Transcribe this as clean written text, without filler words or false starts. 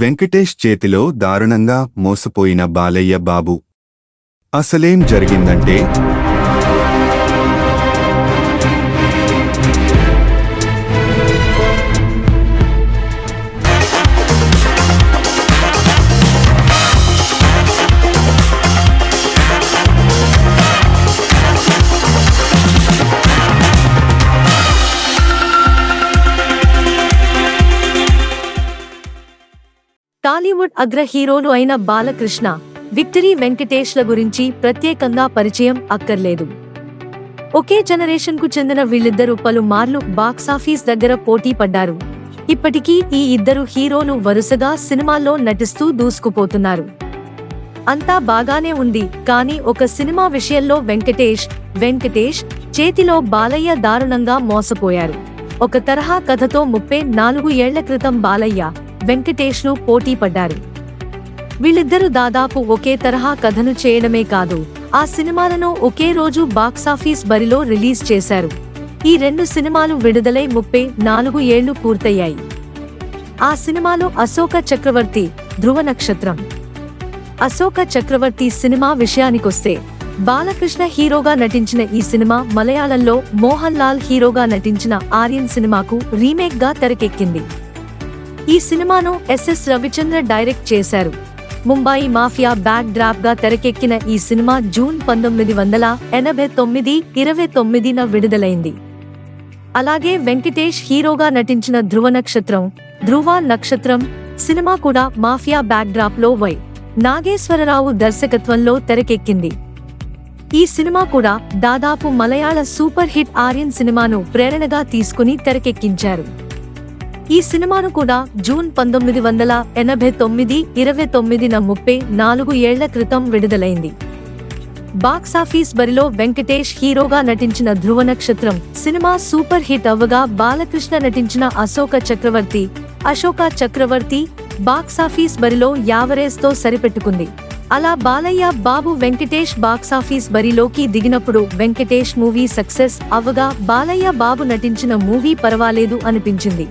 వెంకటేష్ చేతిలో దారుణంగా మోసపోయిన బాలయ్య బాబు. అసలేం జరిగిందంటే టాలీవుడ్ అగ్ర హీరోలు అయిన బాలకృష్ణ, విక్టరీ వెంకటేష్ల గురించి ప్రత్యేకంగా పరిచయం అక్కర్లేదు. ఒకే జనరేషన్ కు చెందిన వీళ్ళిద్దరూ పలుమార్లు బాక్సాఫీస్ దగ్గర పోటీ పడ్డారు. ఇప్పటికీ ఈ ఇద్దరు హీరోలు వరుసగా సినిమాల్లో నటిస్తూ దూసుకుపోతున్నారు. అంతా బాగానే ఉంది, కానీ ఒక సినిమా విషయంలో వెంకటేష్ చేతిలో బాలయ్య దారుణంగా మోసపోయారు. ఒక తరహా కథతో 34 ఏళ్ల క్రితం బాలయ్య, వెంకటేష్లు పోటీ పడ్డారు. వీళ్ళిద్దరూ దాదాపు ఒకే తరహా కథను చేయడమే కాదు, ఆ సినిమాలను ఒకే రోజు బాక్సాఫీస్ బరిలో రిలీజ్ చేశారు. ఈ 2 సినిమాలు విడుదలై 34 ఏళ్లు పూర్తయ్యాయి. ఆ సినిమాలు అశోక చక్రవర్తి, ధ్రువ నక్షత్రం. అశోక చక్రవర్తి సినిమా విషయానికొస్తే, బాలకృష్ణ హీరోగా నటించిన ఈ సినిమా మలయాళంలో మోహన్ లాల్ హీరోగా నటించిన ఆర్యన్ సినిమాకు రీమేక్ గా తెరకెక్కింది. ఈ సినిమాను ఎస్ రవిచంద్ర డైరెక్ట్ చేశారు. ముంబాయి మాఫియా బ్యాక్ డ్రాప్ గా తెరకెక్కిన ఈ సినిమా జూన్ 1989 29న విడుదలైంది. అలాగే వెంకటేష్ హీరోగా నటించిన ధ్రువ నక్షత్రం సినిమా కూడా మాఫియా బ్యాక్ డ్రాప్ లో వై నాగేశ్వరరావు దర్శకత్వంలో తెరకెక్కింది. ఈ సినిమా కూడా దాదాపు మలయాళ సూపర్ హిట్ ఆర్యన్ సినిమాను ప్రేరణగా తీసుకుని తెరకెక్కించారు. ఈ సినిమాను కూడా జూన్ 1989 29న 34 ఏళ్ల క్రితం విడుదలైంది. బాక్సాఫీస్ బరిలో వెంకటేష్ హీరోగా నటించిన ధ్రువ నక్షత్రం సినిమా సూపర్ హిట్ అవ్వగా, బాలకృష్ణ నటించిన అశోక చక్రవర్తి బాక్సాఫీస్ బరిలో యావరేజ్తో సరిపెట్టుకుంది. అలా బాలయ్య బాబు వెంకటేష్ బాక్సాఫీస్ బరిలోకి దిగినప్పుడు వెంకటేష్ మూవీ సక్సెస్ అవ్వగా, బాలయ్య బాబు నటించిన మూవీ పర్వాలేదు అనిపించింది.